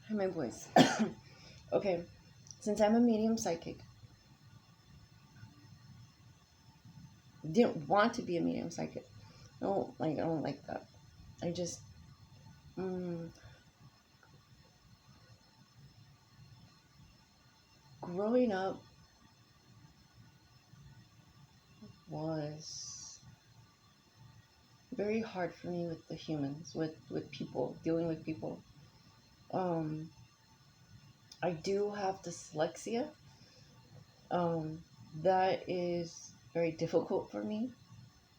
Hi, my voice. Okay, since I'm a medium psychic, didn't want to be a medium psychic. I don't like that. I just, mm, growing up was very hard for me with the humans, with people, dealing with people. Um, I do have dyslexia. Um, that is very difficult for me.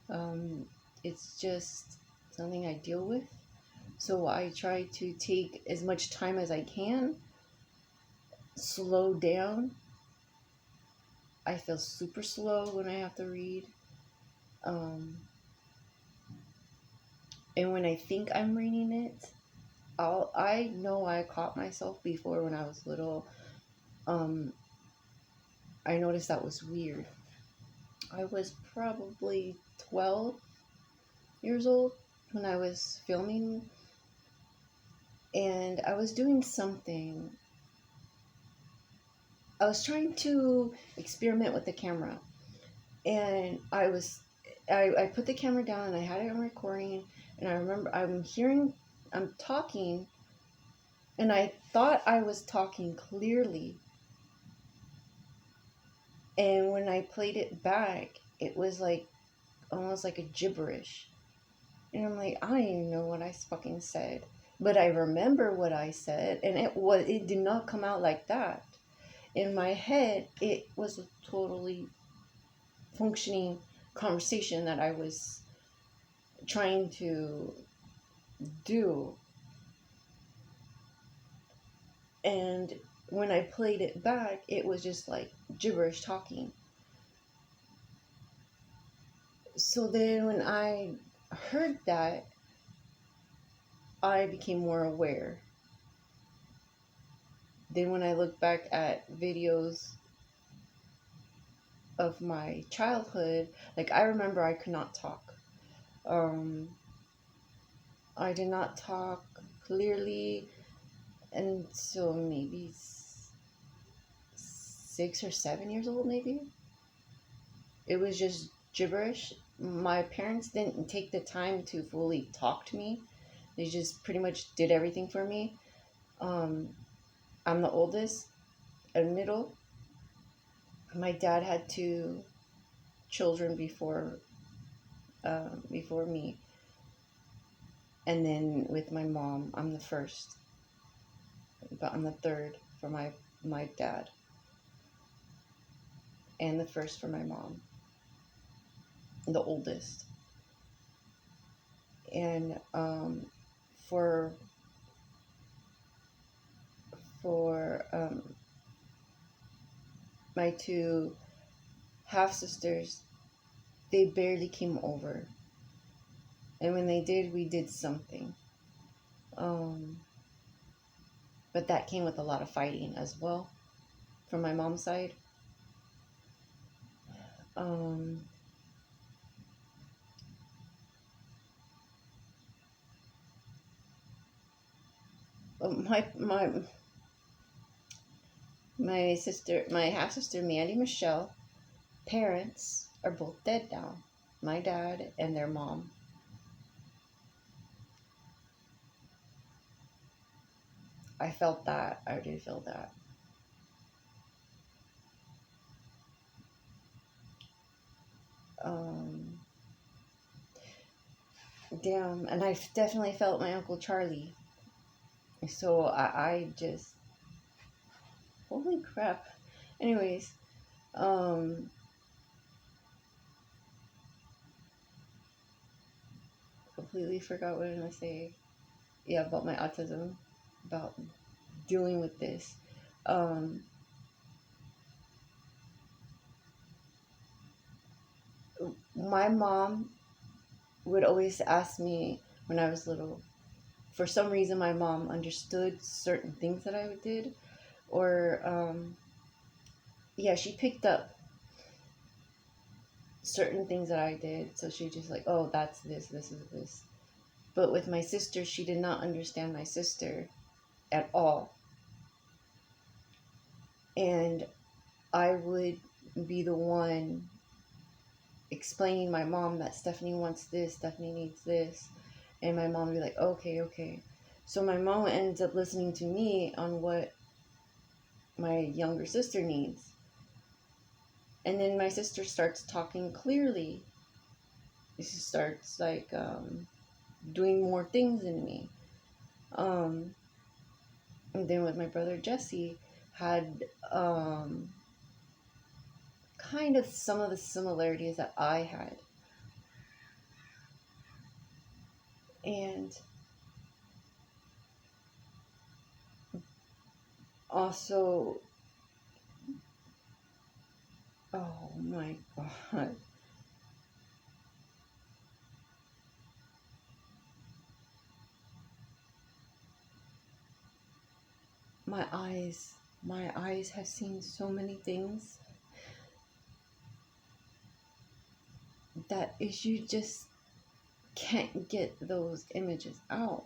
Um, it's just something I deal with. So I try to take as much time as I can, slow down. I feel super slow when I have to read. Um, and when I think I'm reading it, I know I caught myself before when I was little. Um, I noticed that was weird. I was probably 12 years old when I was filming, and I was doing something. I was trying to experiment with the camera, and I put the camera down and I had it on recording, and I remember I'm talking, and I thought I was talking clearly, and when I played it back, it was like almost like a gibberish, and I'm like, I don't even know what I fucking said, but I remember what I said, and it did not come out like that. In my head, it was a totally functioning conversation that I was trying to do. And when I played it back, it was just like gibberish talking. So then when I heard that, I became more aware. Then when I look back at videos of my childhood, like I remember I could not talk. Um, I did not talk clearly until maybe 6 or 7 years old, maybe. It was just gibberish. My parents didn't take the time to fully talk to me. They just pretty much did everything for me. Um, I'm the oldest and middle. My dad had two children before me, and then with my mom, I'm the first, but I'm the third for my dad, and the first for my mom, the oldest. And for for my two half sisters, they barely came over. And when they did, we did something. Um, but that came with a lot of fighting as well from my mom's side. Um, my my half sister Mandy Michelle, parents are both dead now. My dad and their mom. I felt that. I did feel that. Um, Damn, and I definitely felt my Uncle Charlie. So I just, holy crap. Anyways, um, completely forgot what I was gonna say. Yeah, about my autism, about dealing with this. Um, my mom would always ask me when I was little. For some reason, my mom understood certain things that I did, or yeah, she picked up certain things that I did. So she just like, oh, that's this, this is this. But with my sister, she did not understand my sister at all. And I would be the one explaining to my mom that Stephanie wants this, Stephanie needs this. And my mom would be like, okay, okay. So my mom ends up listening to me on what my younger sister needs. And then my sister starts talking clearly. She starts like doing more things in me. And then with my brother Jesse, had kind of some of the similarities that I had. And also, oh my God, my eyes have seen so many things that is you just can't get those images out.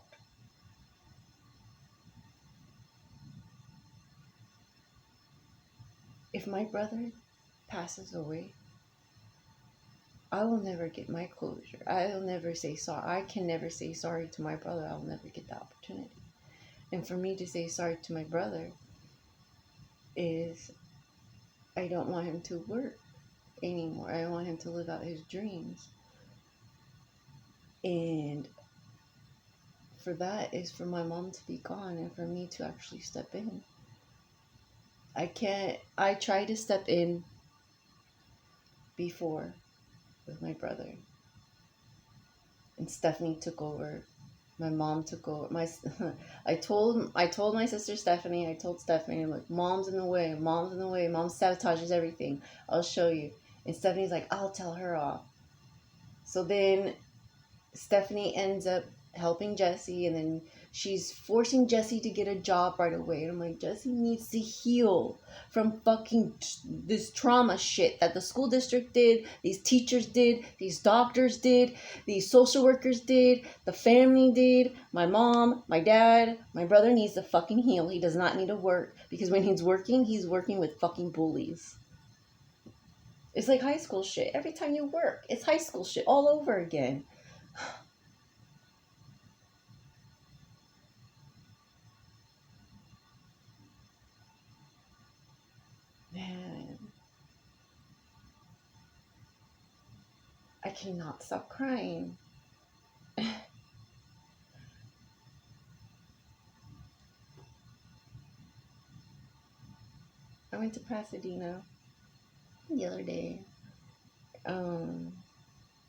If my brother passes away, I will never get my closure. I'll never say sorry. I can never say sorry to my brother. I'll never get the opportunity. And for me to say sorry to my brother is I don't want him to work anymore. I don't want him to live out his dreams. And for that is for my mom to be gone and for me to actually step in. I tried to step in before with my brother. And Stephanie took over. My mom took over. I told my sister Stephanie. I told Stephanie, I'm like, mom's in the way. Mom's in the way. Mom sabotages everything. I'll show you. And Stephanie's like, I'll tell her off. So then Stephanie ends up helping Jesse, and then she's forcing Jesse to get a job right away. And I'm like, Jesse needs to heal from fucking this trauma shit that the school district did, these teachers did, these doctors did, these social workers did, the family did, my mom, my dad, my brother needs to fucking heal. He does not need to work, because when he's working with fucking bullies. It's like high school shit. Every time you work, it's high school shit all over again. Man, I cannot stop crying. I went to Pasadena the other day.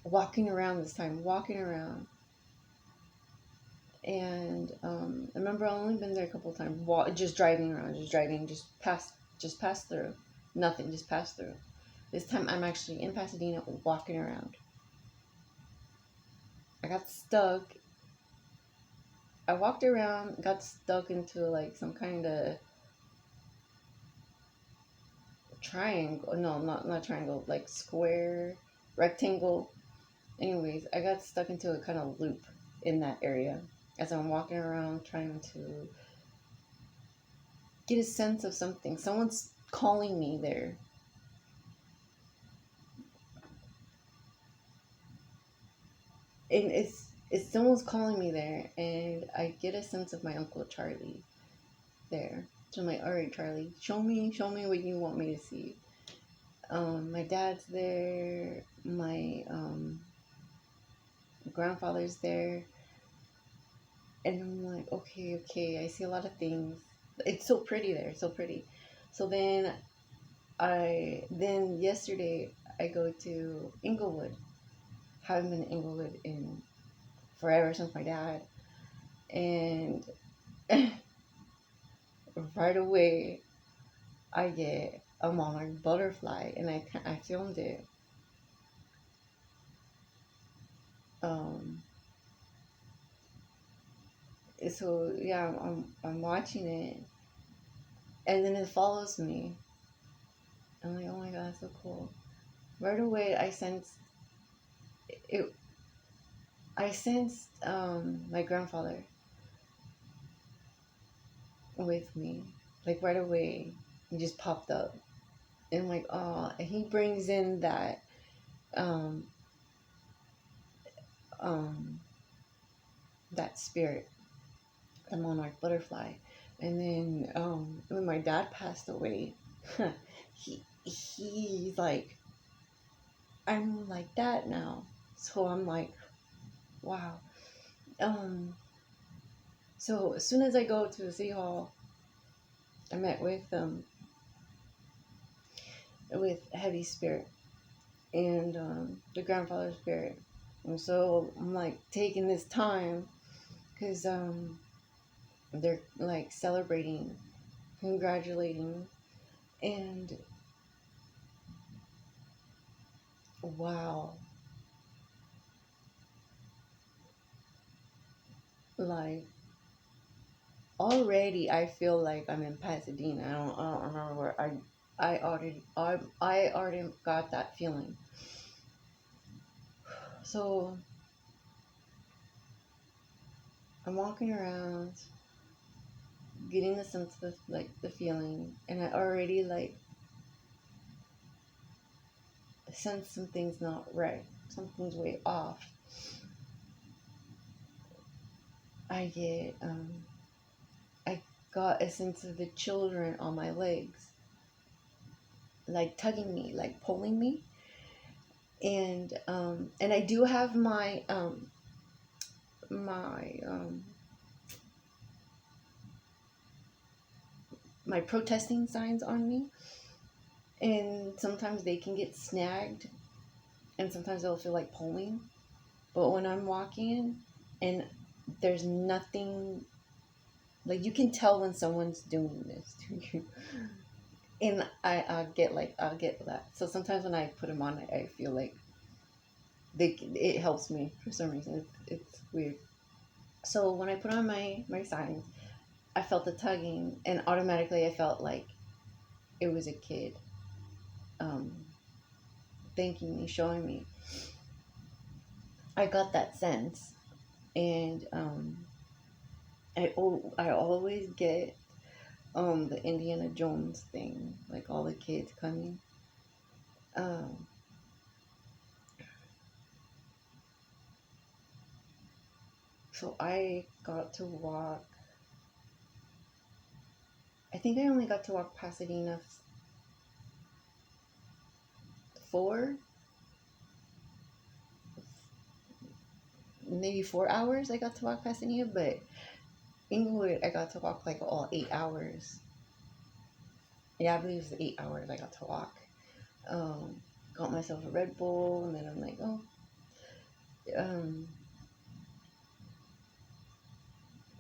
Walking around this time, walking around. And I remember I've only been there a couple of times, just driving around, just pass through. Nothing, just pass through. This time I'm actually in Pasadena walking around. I got stuck. I walked around, got stuck into like some kind of triangle. No, not triangle, like square, rectangle. Anyways, I got stuck into a kind of loop in that area as I'm walking around trying to get a sense of something. Someone's calling me there. And it's someone's calling me there, and I get a sense of my Uncle Charlie there. So I'm like, all right, Charlie, show me what you want me to see. My dad's there, my grandfather's there, and I'm like, okay, I see a lot of things. It's so pretty there, so pretty. So then yesterday I go to Inglewood. Haven't been to Inglewood in forever since my dad, and right away I get a monarch butterfly, and I filmed it. Um, so yeah, I'm watching it, and then it follows me. I'm like, oh my god, that's so cool. Right away, I sensed it. I sensed my grandfather with me, like right away. He just popped up. And I'm like, oh, and he brings in that um um that spirit, the monarch butterfly. And then when my dad passed away, he's like, I'm like that now. So I'm like, wow. So as soon as I go to the city hall, I met with heavy spirit and the grandfather spirit. And so I'm like taking this time because they're like celebrating, congratulating, and wow, like already I feel like I'm in Pasadena. I don't remember where I already got that feeling. So I'm walking around, getting the sense of like the feeling, and I already like sense something's not right, something's way off. I get I got a sense of the children on my legs, like tugging me, like pulling me, and I do have my my protesting signs on me, and sometimes they can get snagged, and sometimes they'll feel like pulling. But when I'm walking and there's nothing, like you can tell when someone's doing this to you. And I'll get that. So sometimes when I put them on, I feel like it helps me for some reason. It's weird. So when I put on my signs, I felt the tugging, and automatically I felt like it was a kid, um, thanking me, showing me. I got that sense, and I always get the Indiana Jones thing, like all the kids coming. Um, so I got to walk. I think I only got to walk Pasadena four, maybe 4 hours. I got to walk Pasadena, but Inglewood I got to walk like all 8 hours. Yeah, I believe it was 8 hours I got to walk. Got myself a Red Bull, and then I'm like, oh, um,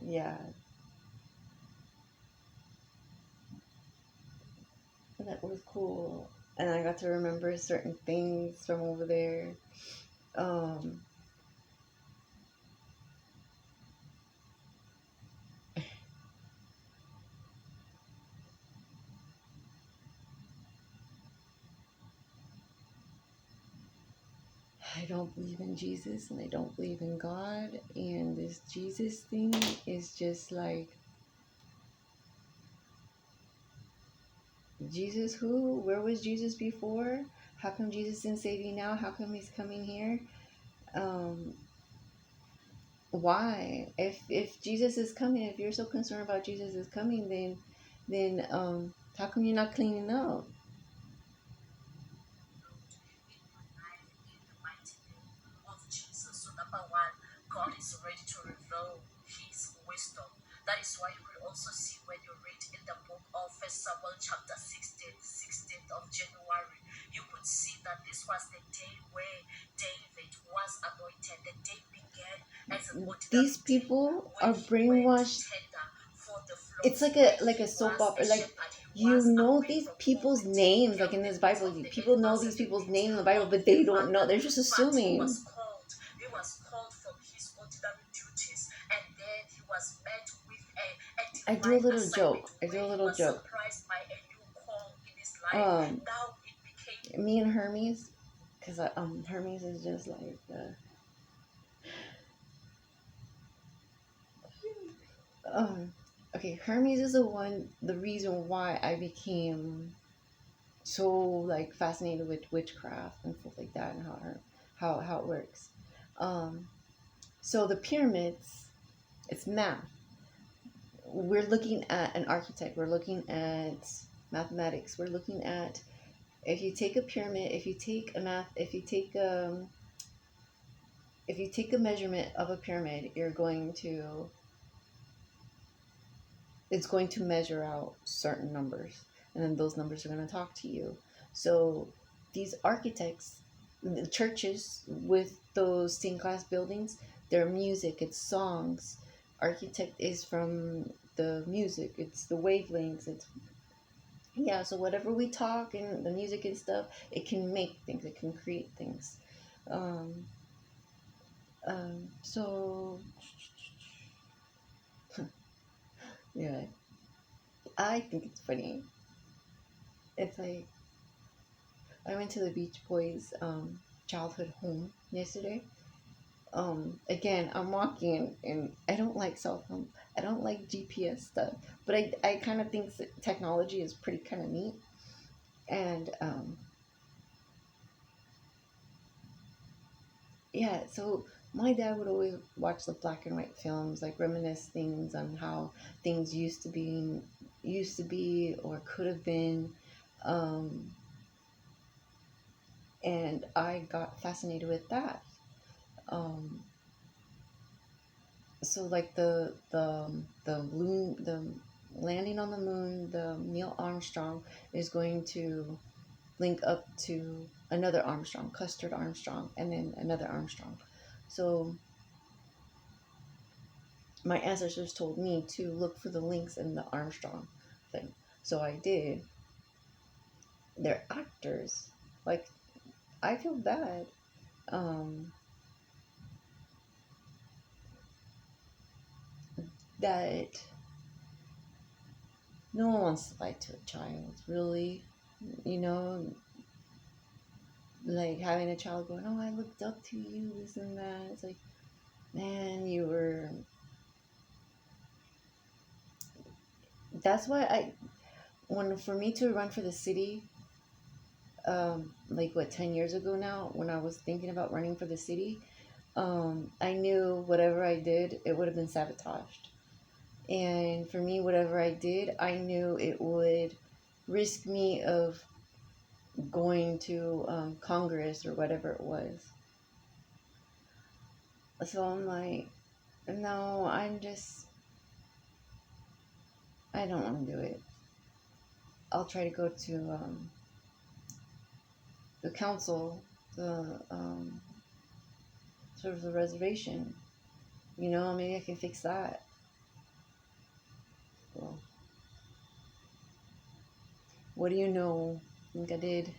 yeah, that was cool. And I got to remember certain things from over there. Um, I don't believe in Jesus, and I don't believe in God, and this Jesus thing is just like, Jesus who? Where was Jesus before? How come Jesus didn't save you now? How come he's coming here? Um, why? If Jesus is coming, if you're so concerned about Jesus is coming, then how come you're not cleaning up? These people are brainwashed. It's like a soap opera. Like you know these people's names, like in this Bible, people know these people's names in the Bible, but they don't know. They're just assuming. I do a little joke. I do a little joke. Um, Me and Hermes, because Hermes is just like um Okay, Hermes is the reason why I became so like fascinated with witchcraft and stuff like that, and how it works. Um, so the pyramids, it's math. We're looking at an architect. We're looking at mathematics. We're looking at, if you take a pyramid, if you take a measurement of a pyramid, it's going to measure out certain numbers, and then those numbers are going to talk to you. So these architects, the churches with those stained glass buildings, their music, it's songs. Architect is from the music, it's the wavelengths, it's, yeah. So whatever we talk and the music and stuff, it can make things, it can create things. um, so yeah, I think it's funny. It's like, I went to the Beach Boys childhood home yesterday. Again, I'm walking and I don't like cell phone. I don't like GPS stuff, but I kind of think that technology is pretty kind of neat. And yeah, so my dad would always watch the black and white films, like reminisce things on how things used to be or could have been. Um, and I got fascinated with that. Um, so like the landing on the moon, the Neil Armstrong is going to link up to another Armstrong, Custard Armstrong, and then another Armstrong. So my ancestors told me to look for the links in the Armstrong thing. So I did. They're actors. Like, I feel bad. Um, that no one wants to lie to a child, really. You know, like having a child going, "Oh, I looked up to you, this and that." It's like, man, you were. That's why when for me to run for the city, like what, 10 years ago now, when I was thinking about running for the city, I knew whatever I did, it would have been sabotaged. And for me, whatever I did, I knew it would risk me of going to Congress or whatever it was. So I'm like, no, I don't want to do it. I'll try to go to the council, the sort of the reservation. Maybe I can fix that. Well, what do you know? I think I did.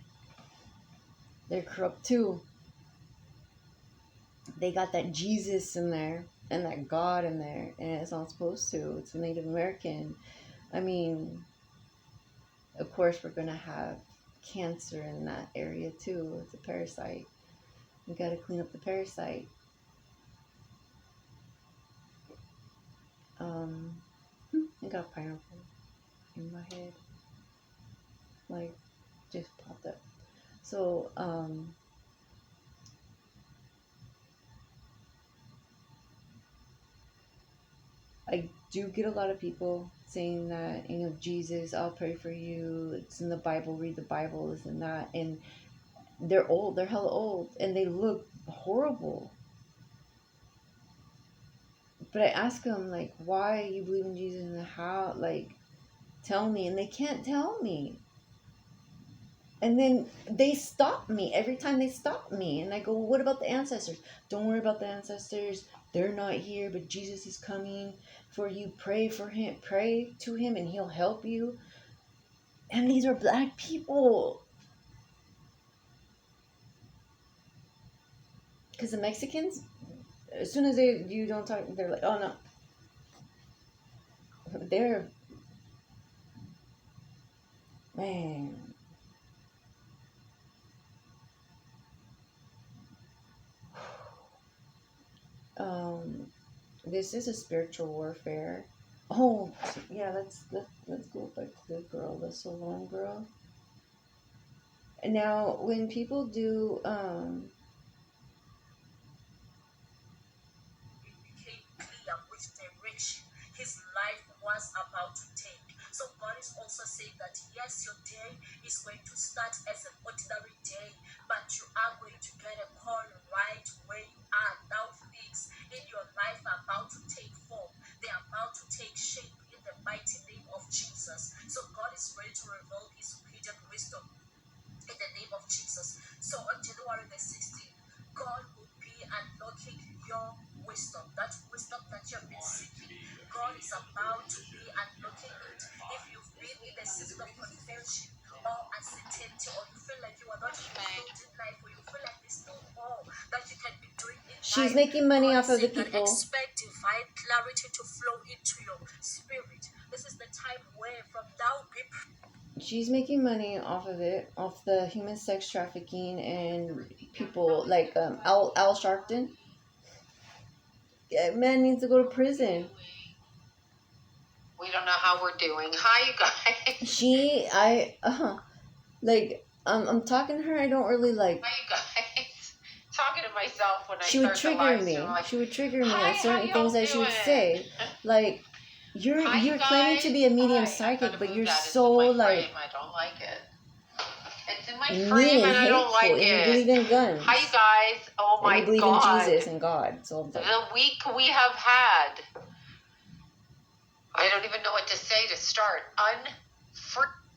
They're corrupt too. They got that Jesus in there and that God in there, and it's not supposed to. It's a Native American. I mean, of course, we're gonna have cancer in that area too. It's a parasite. We gotta clean up the parasite. Um, I got pineapple in my head, like just popped up. So, I do get a lot of people saying that, Jesus, I'll pray for you. It's in the Bible, read the Bible, this and that. And they're old, they're hella old, and they look horrible. But I ask them, like, why you believe in Jesus and how, like, tell me. And they can't tell me. And then they stop me every time they stop me. And I go, well, what about the ancestors? Don't worry about the ancestors. They're not here, but Jesus is coming for you. Pray for him. Pray to him and he'll help you. And these are black people. Because the Mexicans, as soon as you don't talk, they're like, oh no. They're, man. Um, this is a spiritual warfare. Oh, yeah, let's go back to the girl, the salon girl. And now, when people do, It became clear which direction his life was about to take. So God is also saying that yes, your day is going to start as an ordinary day, but you are going to get a call right where you are. Now things in your life are about to take form. They are about to take shape in the mighty name of Jesus. So God is ready to reveal his hidden wisdom in the name of Jesus. So on January the 16th, God will be unlocking your wisdom, that wisdom that you have been seeking. God is about to be unlocking it. If you've been in a season of confusion or uncertainty, or you feel like you are not fulfilled in life, or you feel like there's still more that you can be doing in she's life, making money God off is of the saying that people. expect divine clarity to flow into your spirit. This is the time where from now be She's making money off of it, off the human sex trafficking and people like Al Sharpton. Yeah, man needs to go to prison. We don't know how we're doing. Hi, you guys. I'm talking to her. I don't really like. Hi, you guys. Talking to myself when I She would start the trigger live stream. me. Like, She would trigger me hi, on how certain things y'all that she would doing? say. Like, Hi, you you're claiming to guys. be a medium Hi. I psychic, gotta but move you're that. It's so in my like frame. I don't like it. It's in my mean frame and and I don't hateful, like and you it. believe in Hi, you guns, guys. Oh and you my believe in God. Jesus and God. So I'm like, The week we have had. I don't even know what to say to start.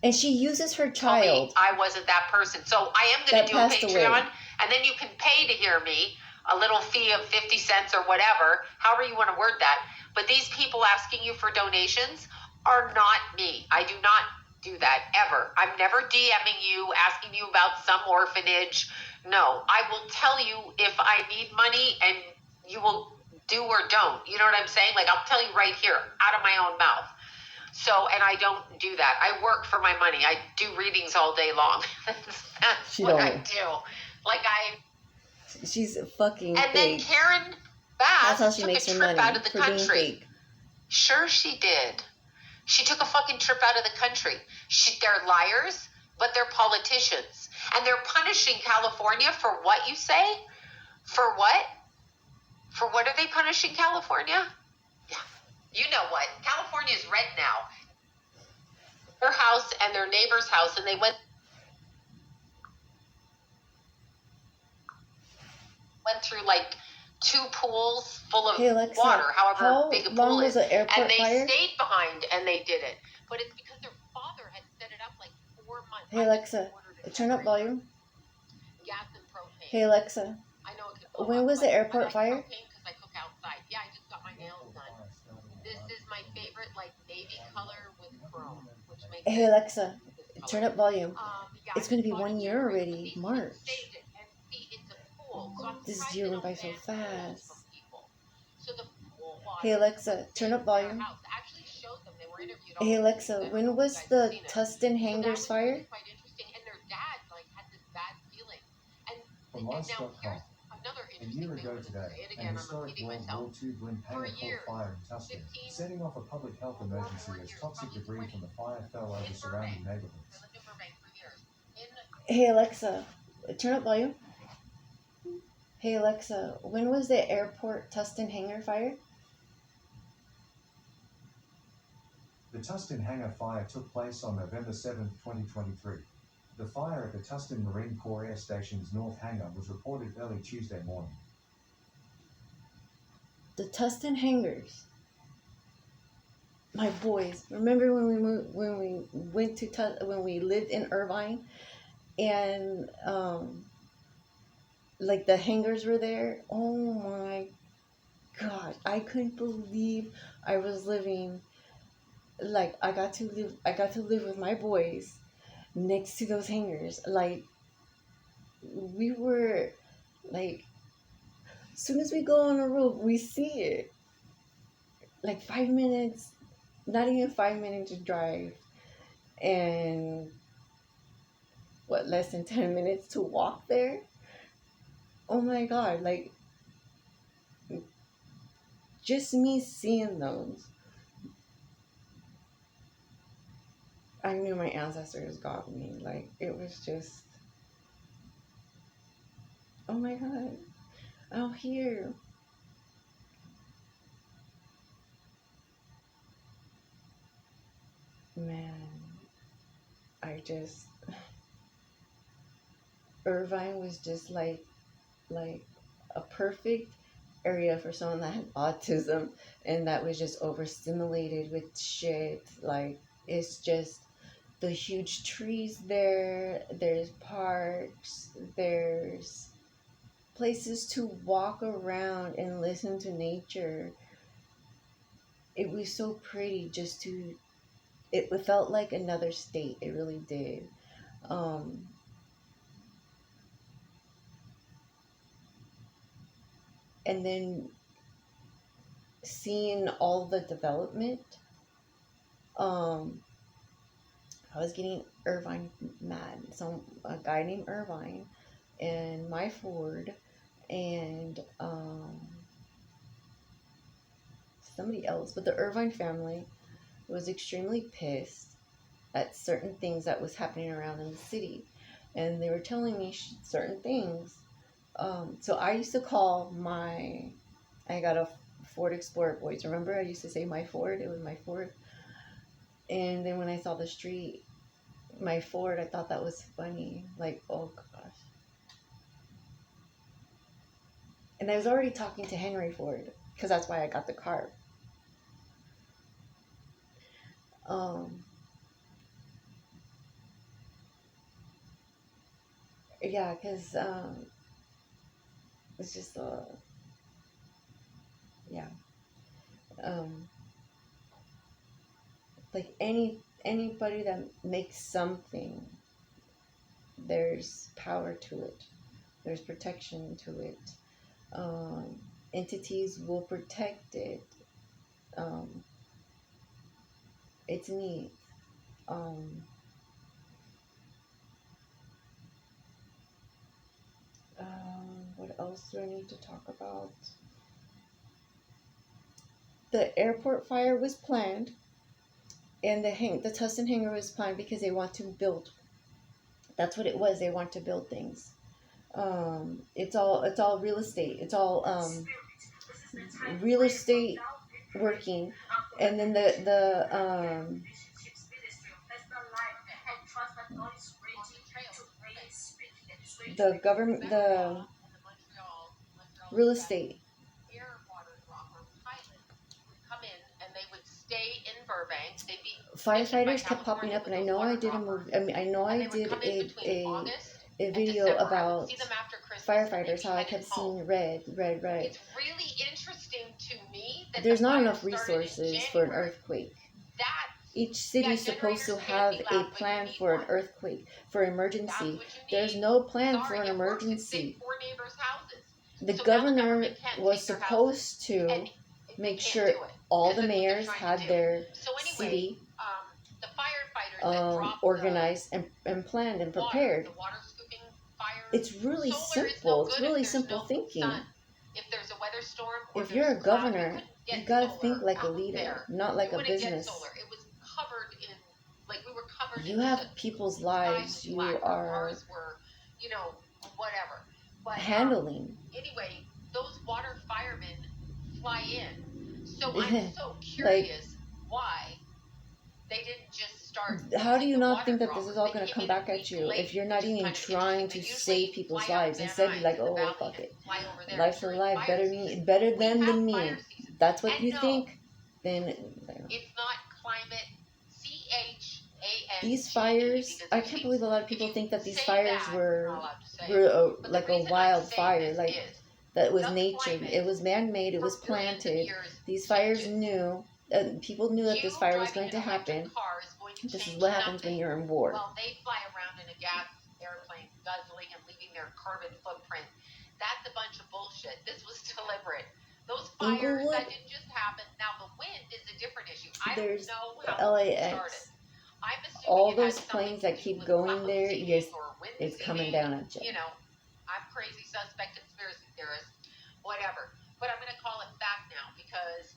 and she uses her Told me child I wasn't that person. So I am going that to do a passed Patreon, away. and then you can pay to hear me, a little fee of 50 cents or whatever, however you want to word that. But these people asking you for donations are not me. I do not do that ever. I'm never DMing you, asking you about some orphanage. No, I will tell you if I need money, and you will do or don't. You know what I'm saying? Like, I'll tell you right here, out of my own mouth. So, and I don't do that. I work for my money. I do readings all day long. That's She what don't. I do. Like She's fucking and then fake. Karen That's how Bass she took a makes her trip out money, of the for being country. fake. Sure, she did. She took a fucking trip out of the country. They're liars, but they're politicians, and they're punishing California for what you say. For what? For what are they punishing California? Yeah, you know what? California is red now. Their house and their neighbor's house, and they went through like 2 pools full of Hey Alexa, water, however how big a long pool was is, the and airport they fire? stayed behind and they did it. But it's because their father had set it up like 4 months. Hey Alexa, turn up volume. Gas and propane. Hey Alexa, I know it could blow when up, was but the I airport like fire? propane because I cook outside. Yeah, I just got my nails done. This is my favorite, like navy color with chrome, which makes Hey it Alexa, this turn color. up volume. Yeah, It's I gonna just be bought a 1 year deodorant, but already, these people March. saved it, and see, it's a pool, so I'm This surprised year they went don't by so ban pools from fast. people. So the pool Hey water is Alexa, what's turn saving up their volume. house. I actually showed them; they were interviewed all Hey over the news. Alexa, I don't when know if you was guys have the seen it. Tustin So that Hangers was really fire? quite interesting. And their dad like had this bad feeling. And, From and now Lice.com. here's another A interesting year thing ago I'm going to today, say. And an again, I'm historic repeating World myself. War II Glen For Hanger caught years, fire in Tustin, 15 setting off a public health or emergency more as years, toxic probably debris 20, from the fire fell over in surrounding Burbank. neighborhoods. I lived in Burbank for years. In Hey Alexa, turn up volume. Hey Alexa, when was the airport Tustin Hangar fire? The Tustin Hangar fire took place on November 7, 2023. The fire at the Tustin Marine Corps Air Station's North Hangar was reported early Tuesday morning. The Tustin Hangars. My boys, remember when we moved, when we went to when we lived in Irvine, and like the hangars were there. Oh my God, I couldn't believe I was living. Like I got to live with my boys next to those hangars. Like we were, like, as soon as we go on a roof, we see it. Like 5 minutes, not even 5 minutes to drive, and what, less than 10 minutes to walk there. Oh my God, like, just me seeing those. I knew my ancestors got me. Like, it was just, oh my God, out here. Man, I just, Irvine was just like a perfect area for someone that had autism and that was just overstimulated with shit. Like, it's just the huge trees there, there's parks, there's places to walk around and listen to nature. It was so pretty just to, it felt like another state. It really did. Um, and then seeing all the development, um, I was getting Irvine mad. So a guy named Irvine and my Ford and somebody else, but the Irvine family was extremely pissed at certain things that was happening around in the city, and they were telling me certain things. So I used to call I got a Ford Explorer, boys. Remember, I used to say my Ford. It was my Ford. And then when I saw the street, my Ford, I thought that was funny. Like, oh gosh. And I was already talking to Henry Ford because that's why I got the car. Um, yeah, because it's just yeah. Um, like anybody that makes something, there's power to it. There's protection to it. Um, entities will protect it. Um, it's neat. Um, what else do I need to talk about? The airport fire was planned, and the Tustin hangar was planned because they want to build. That's what it was. They want to build things. It's all real estate. It's all real estate working, and then the government, the real estate firefighters kept popping up, and I know I did a movie. I mean, I know I did a video about firefighters, how I kept seeing red, red, red. It's really interesting to me that there's not enough resources for an earthquake. Each city is supposed to have a plan for an earthquake, for emergency. There's no plan for an emergency. The governor was supposed to make sure all the mayors had their city organized and planned and prepared. It's really simple. It's really simple thinking. If you're a governor, you gotta think like a leader, not like a business. You have people's lives you are handling. Anyway, those water firemen fly in. So I'm so curious why they didn't just start. How do you not think that this is all going to come back at you if you're not even trying to save people's lives? Instead, you're like, oh, fuck it. Life's a life. Better them than me. That's what you think? Then it's not climate. These fires, I can't believe a lot of people think that these fires were like a wildfire, like that was nature. It was man-made. It was planted. These fires knew. People knew that this fire was going to happen. This is what happens when you're in war. Well, they fly around in a gas airplane, guzzling and leaving their carbon footprint. That's a bunch of bullshit. This was deliberate. Those fires that didn't just happen. Now the wind is a different issue. I don't know how it started. All those planes that keep going there, yes, it's coming down at you. You know, I'm crazy suspect, conspiracy theorist, whatever. But I'm going to call it fact now because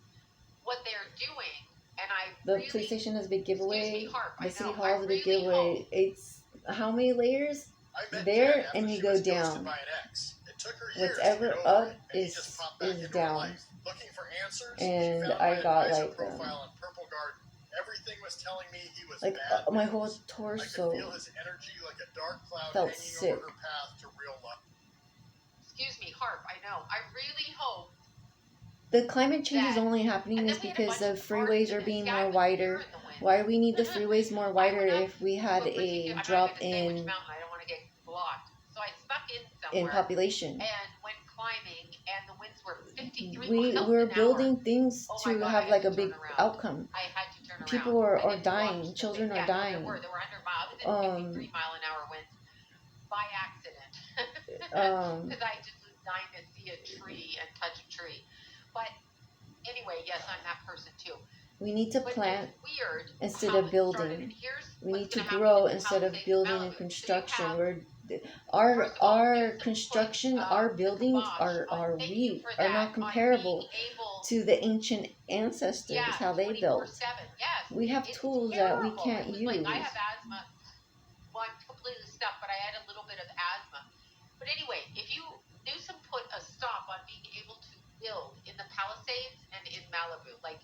what they're doing, and I The really, police station is a big excuse giveaway. me, Harp, I The city know, hall I is a big really giveaway. hope It's how many layers? I met There, Jen after and you she go was ghosted down. by an ex. It took her years to Whatever get over up it, and he just popped back into her down. life. Looking for answers, she And found I my got advisor like profile on Purple Garden. Everything was telling me he was like bad my news. whole I could torso feel his energy like a dark cloud felt hanging sick. over her path to real life. excuse me, Harp, I know. I really hope The climate change is that, only happening and then is we had a because bunch the of freeways are arsonists. being Yeah, more I was wider. here in the wind. Why we need the freeways more wider went up if we had to a a particular, I'm not drop going to say which in mountain, I don't want to get blocked. So I stuck in in somewhere population? and went climbing, and the winds were 53 We're miles an hour. building things Oh my to God, I have had like to a big turn around. outcome. I had to turn People around. are I didn't dying. watch the Children thing. are Yeah, dying. no, there were under miles. I was in 53 mile an hour winds by accident. Because I just was dying to see a tree and touch a tree. But anyway, yes, I'm that person too. We need to But plant it's weird instead how of it started. building. And here's We what's need to gonna happen grow in the instead of Palisades building Malibu. and So you construction. have, Our first of all, Newsom construction, put our the buildings kibosh are on, thank you weak, for are that, not on comparable being able, to the ancient ancestors, yeah, how they 24/7. built. Yes, We have it's tools that we terrible. can't It was use. like I have asthma. Well, I'm completely stuffed, but I had a little bit of asthma. But anyway, if you Newsom put a stop on being able to build in the Palisades and in Malibu, like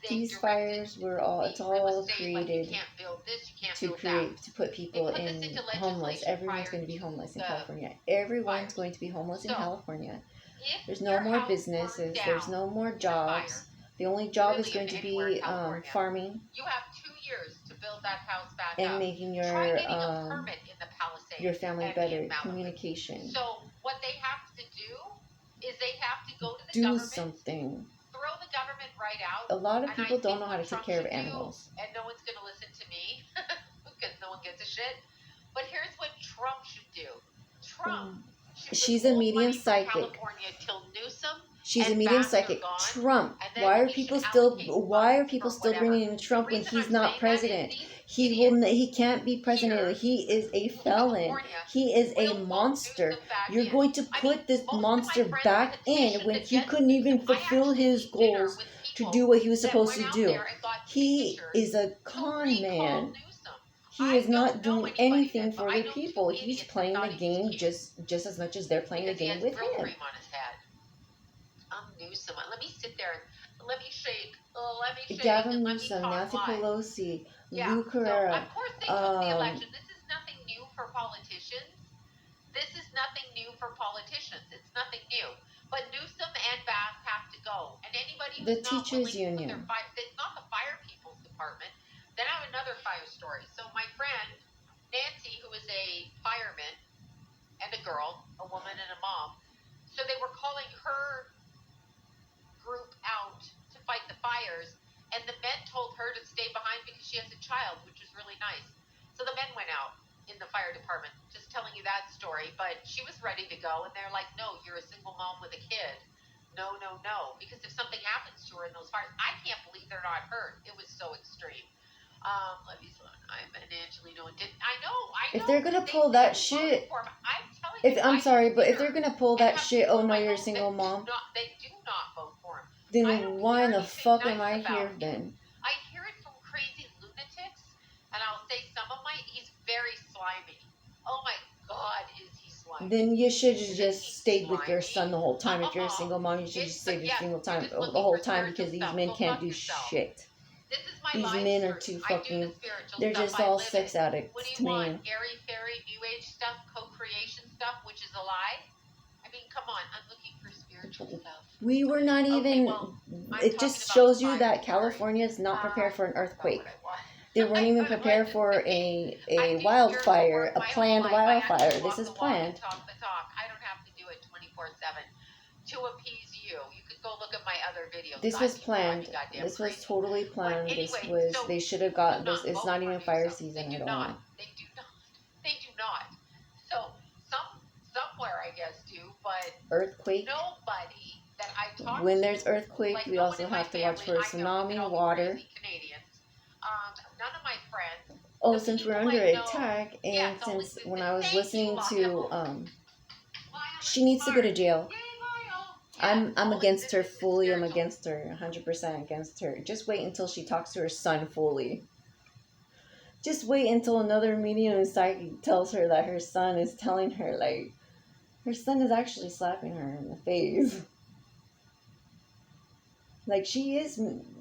they These directed fires were all, the it's real all estate, like you created can't build this, you can't to build create, that. to put They people put this in into homeless. legislation Everyone's prior going to be to homeless in the California. Everyone's fires. going to be homeless in So, California. if There's no your more house businesses. burned There's down no more in a jobs. fire, The only job is really going to anywhere in be California, farming you have 2 years to build that house back and up. making Try getting a permit in the Palisades your family and better. in Malibu. Communication. So what they have to do is they have to go to the Do government, something. throw the government right out. A lot of And I people don't think know how to what take Trump care of should do, animals. and no one's going to listen to me because no one gives a shit. But here's what Trump should do. Trump should She's a withhold medium money from psychic. California till Newsom She's a and medium Bass are psychic. gone, Trump. and then Why are he people should still? allocate Why are funds people for still whatever. bringing in Trump The when reason he's I'm not saying president? that is He these will. idiots He can't be president. here He is a in felon. California He is a will vote monster. Newsom back You're in. going to I put mean, this most of my monster friends back in petitioned when against he couldn't even Newsom. I fulfill actually his ate dinner goals with to people do what he was that supposed went to out do. there and got He signatures is a to con recall man. Newsom. He I is not don't know doing anybody anything that, for I the know people. 2 He's idiots that playing thought the he was game cute just as much as they're playing the because he game has with grill him. cream on his head. Newsom. Let me sit there and let me shake. Let me shake Gavin and let me Newsom, talk Nancy live. Pelosi, Yeah. Lou So Carrera, of course they took the election. This is nothing new for politicians. This is nothing new for politicians. It's nothing new. But Newsom and Bass have to go. And anybody the who's not teachers willing to put their union. fire, it's not the fire people's department. Then I have another fire story. So my friend Nancy, who is a fireman and a girl, a woman and a mom, so they were calling her group out to fight the fires, and the men told her to stay behind because she has a child, which was really nice. So the men went out in the fire department, just telling you that story, but she was ready to go, and they're like, no, you're a single mom with a kid. No, no, no, because if something happens to her in those fires, I can't believe they're not hurt. It was so extreme. Let me see. I'm an Angelino. I know. If they're gonna they pull say that they shit, voted for him. I'm telling if you, I'm I sorry, ate but if dinner they're gonna pull and that have shit, people oh in no, my you're a home single that mom. they do not vote for him. I Then don't why hear in the anything fuck nice am I about here him. then? I hear it from crazy lunatics, and I'll say some of he's very slimy. Oh my God, is he slimy? Then you should have Isn't just he stayed with your slimy? son the whole time. If you're a single mom, you should It's just stay the yes, single you're time just the looking whole for time spiritual because these stuff. men Go can't fuck do yourself. shit. This is my These life. men are too I do fucking. the spiritual They're stuff. just I all live sex it. addicts What do you to me. want? Airy fairy, new age stuff, co-creation stuff, which is a lie? I mean, come on. I'm looking for spiritual stuff. We were not Okay, even. well, I'm It talking just about shows the you fire. that Sorry. California is not prepared for an That's not earthquake. what I want. They weren't even prepared for a wildfire, a planned wildfire. This is planned. Talk the talk. I don't have to do it 24/7 to appease you. You could go look at my other videos. This was planned. This was totally planned. This was. They should have got this. It's not even fire season. I don't know. They do not. They do not. So somewhere I guess do, but Earthquake. nobody that I talk When to, there's earthquake, like we no also one in my have to watch for family, a I know, look at tsunami, all the water. crazy Canadians. None of my friends. Oh, The since we're people under I know- attack, and Yeah, so since listen, when I was thank you, listening to Lyle. she needs to go to jail. Yay, Lyle. I'm against her fully. I'm against her 100% against her. Just wait until she talks to her son fully. Just wait until another medium and psychic tells her that her son is telling her, like, her son is actually slapping her in the face. Like, she is,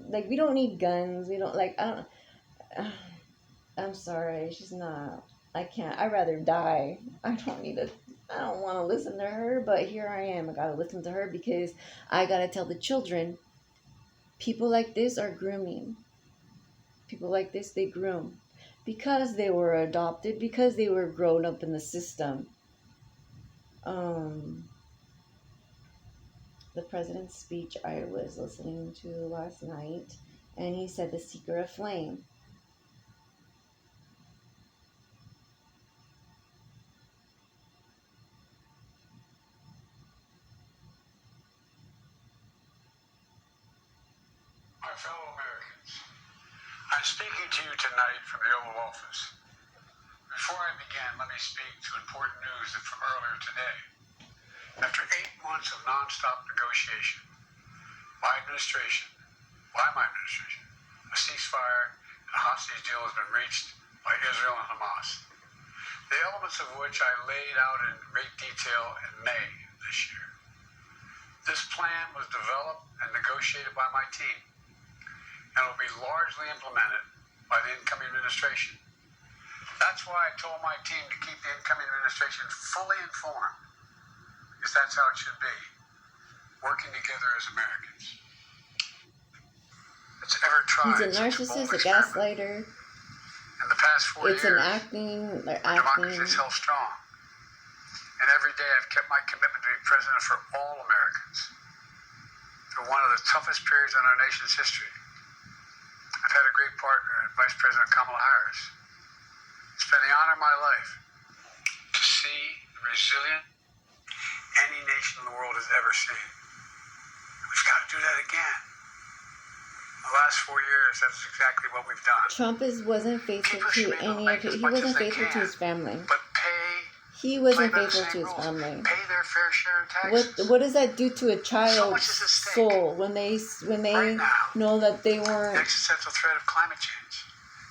like, we don't need guns. We don't, like, I'm sorry. She's not, I can't. I'd rather die. I don't want to listen to her, but here I am. I got to listen to her because I got to tell the children, people like this are grooming. People like this, they groom. Because they were adopted, because they were grown up in the system. The president's speech I was listening to last night, and he said the seeker of flame. My fellow Americans, I'm speaking to you tonight from the Oval Office. Before I begin, let me speak to important news from earlier today. After 8 months of non-stop negotiation, my administration, a ceasefire and a hostage deal has been reached by Israel and Hamas, the elements of which I laid out in great detail in May this year. This plan was developed and negotiated by my team and will be largely implemented by the incoming administration. That's why I told my team to keep the incoming administration fully informed, because that's how it should be, working together as Americans. It's ever tried. He's a narcissist, a gaslighter. In the past 4 years, They're acting. democracy is held strong. And every day I've kept my commitment to be president for all Americans through one of the toughest periods in our nation's history. I've had a great partner in Vice President Kamala Harris. It's been the honor of my life to see the resilient any nation in the world has ever seen. We've got to do that again. The last 4 years, that's exactly what we've done. Trump wasn't faithful to any of it. He wasn't faithful to his family. But he wasn't faithful to his family. Pay their fair share of taxes. What does that do to a child's soul when they Right now, know that they the weren't, existential threat of climate change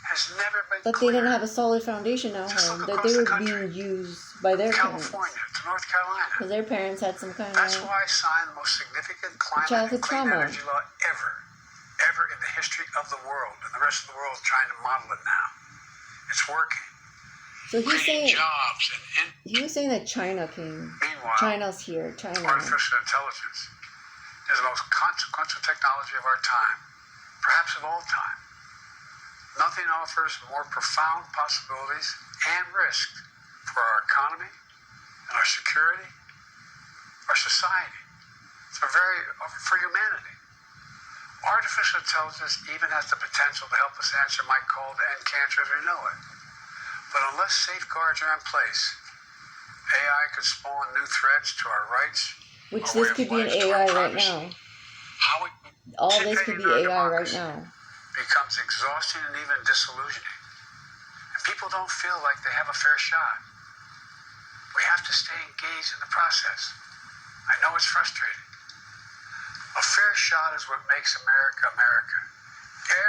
has never been that they clearer. didn't have a solid foundation at Just home, look that they across were the country. being used by their parents, California to North Carolina. because their parents had some kind That's of why I signed the most significant climate childhood and clean trauma. energy law ever in the history of the world. And the rest of the world is trying to model it now. It's working. So he's Creating saying, jobs and he was saying that China came. meanwhile, China's here. China. artificial intelligence is the most consequential technology of our time, perhaps of all time. Nothing offers more profound possibilities and risks for our economy and our security, our society, for humanity. Artificial intelligence even has the potential to help us answer my call to end cancer as we know it. But unless safeguards are in place, AI could spawn new threats to our rights. Which our this way of could be an life, to our AI right privacy. now. How we All this could be participating in our AI right democracy now. becomes exhausting and even disillusioning. And people don't feel like they have a fair shot. We have to stay engaged in the process. I know it's frustrating. A fair shot is what makes America America.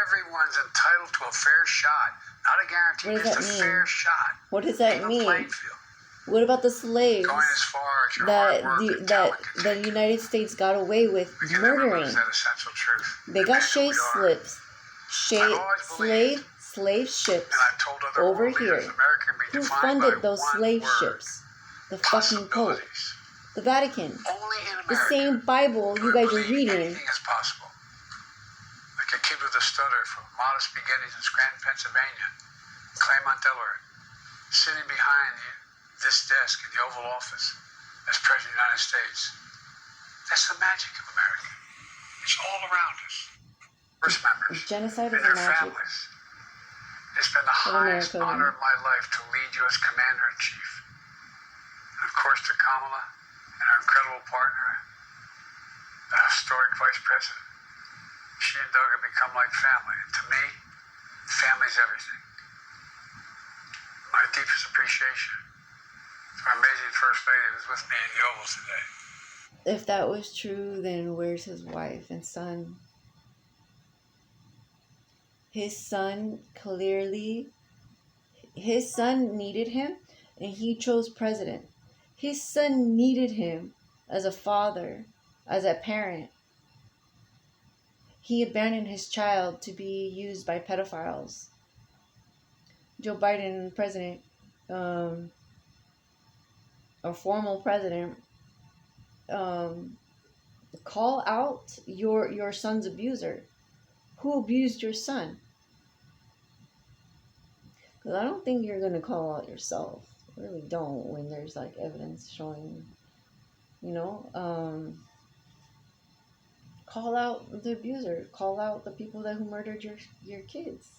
Everyone's entitled to a fair shot, not a guarantee, What does just that a mean? fair shot. What does that Even mean? playing field. What about the slaves Going as far as your that hard work the and that talent can the take. United States got away with We can never murdering? lose that essential truth. They got That's who we slave are. slips, slave ships And I've told other over world leaders, here. America can be Who defined funded by those one slave word: ships? The fucking Pope, possibilities. the Vatican, Only in the America same Bible do you I guys are believe reading. anything is possible. Like a kid with a stutter from modest beginnings in Scranton, Pennsylvania, Claremont, Delaware, sitting behind this desk in the Oval Office as President of the United States. That's the magic of America. It's all around us. First members Genocide and is a their magic families. It's been the of highest America. honor of my life to lead you as Commander-in-Chief. And of course to Kamala and her incredible partner, the historic Vice President. She and Doug have become like family. And to me, family's everything. My deepest appreciation to our amazing First Lady who's with me in the Oval today. If that was true, then where's his wife and son? His son needed him, and he chose president. His son needed him as a father, as a parent. He abandoned his child to be used by pedophiles. Joe Biden, president, a formal president, call out your son's abuser. Who abused your son? Because I don't think you're going to call out yourself. I really don't, when there's like evidence showing, call out the abuser. Call out the people who murdered your kids.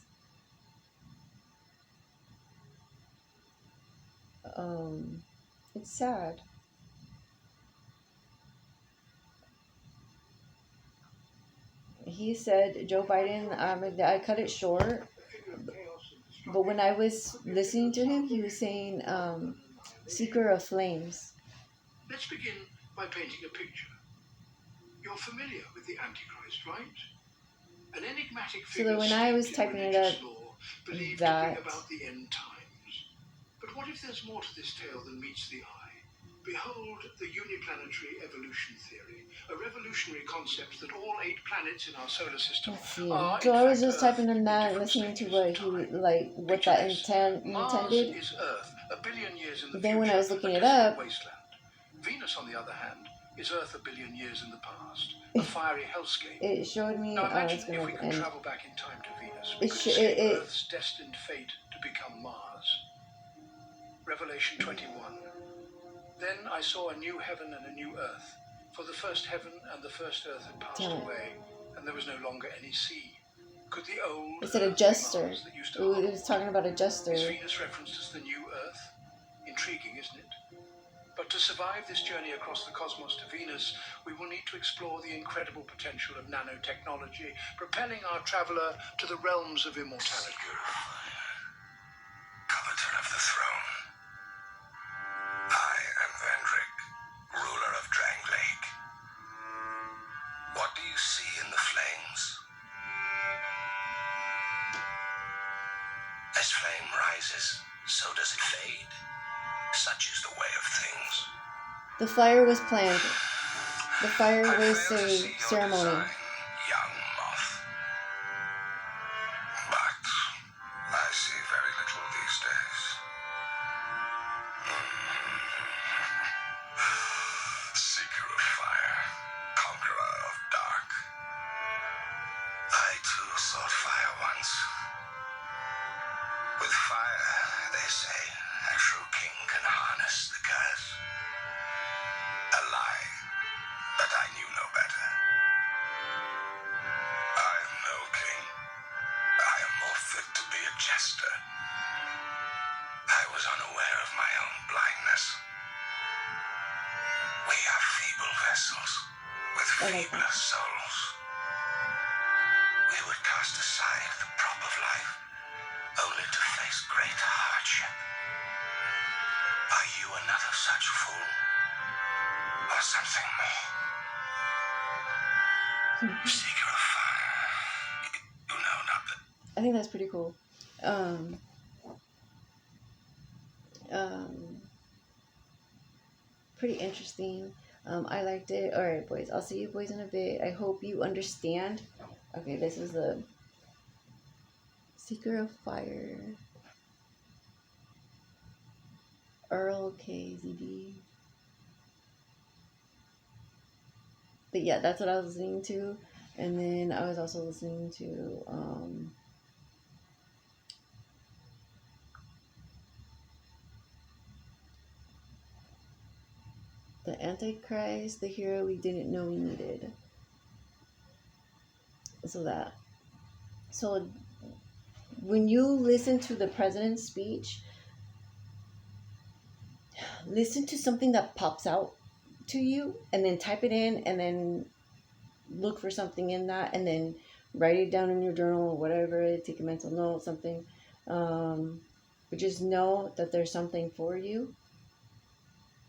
It's sad. He said, Joe Biden, I cut it short, but when I was listening to him, he was saying, seeker of flames. Let's begin by painting a picture. You're familiar with the Antichrist, right? An enigmatic figure. So that when I was typing it up, believed to bring about the end times. But what if there's more to this tale than meets the eye? Behold the uniplanetary evolution theory, a revolutionary concept that all 8 planets in our solar system are. So I was just typing on that, listening to what that intended. Mars is Earth, a billion years in the then future, when I was looking a it up, wasteland. Venus, on the other hand, is Earth a billion years in the past, a fiery hellscape. It showed me. Now imagine It's gonna if we could end. travel back in time to Venus, we could escape Earth's destined fate to become Mars. Revelation 21. Then I saw a new heaven and a new earth, for the first heaven and the first earth had passed away, and there was no longer any sea. Could the old It said a jester. Mars that used to It was talking about a jester. Is Venus referenced as the new earth? Intriguing, isn't it? But to survive this journey across the cosmos to Venus, we will need to explore the incredible potential of nanotechnology, propelling our traveler to the realms of immortality. Coveter of the throne. I am Vendrick, ruler of Drang Lake. What do you see in the flames? As flame rises, so does it fade. Such is the way of things. The fire was planned. The fire I was fail to a see your ceremony. design, young moth. But I see very little these days. Seeker of fire, conqueror of dark. I too sought fire once. With fire, they say, a true king can harness the curse. A lie, but I knew no better. I'm no king. I am more fit to be a jester. I was unaware of my own blindness. We are feeble vessels with feebler souls. We would cast aside the prop of life, only to face great hardship. Are you another such fool? Or something more? Seeker of fire. You know not that. I think that's pretty cool. Pretty interesting. I liked it. Alright, boys. I'll see you boys in a bit. I hope you understand. Okay, this is the Seeker of Fire. Earl KZB. But yeah, that's what I was listening to. And then I was also listening to the Antichrist, the hero we didn't know we needed. So when you listen to the president's speech, listen to something that pops out to you, and then type it in, and then look for something in that, and then write it down in your journal or whatever, take a mental note, something. But just know that there's something for you.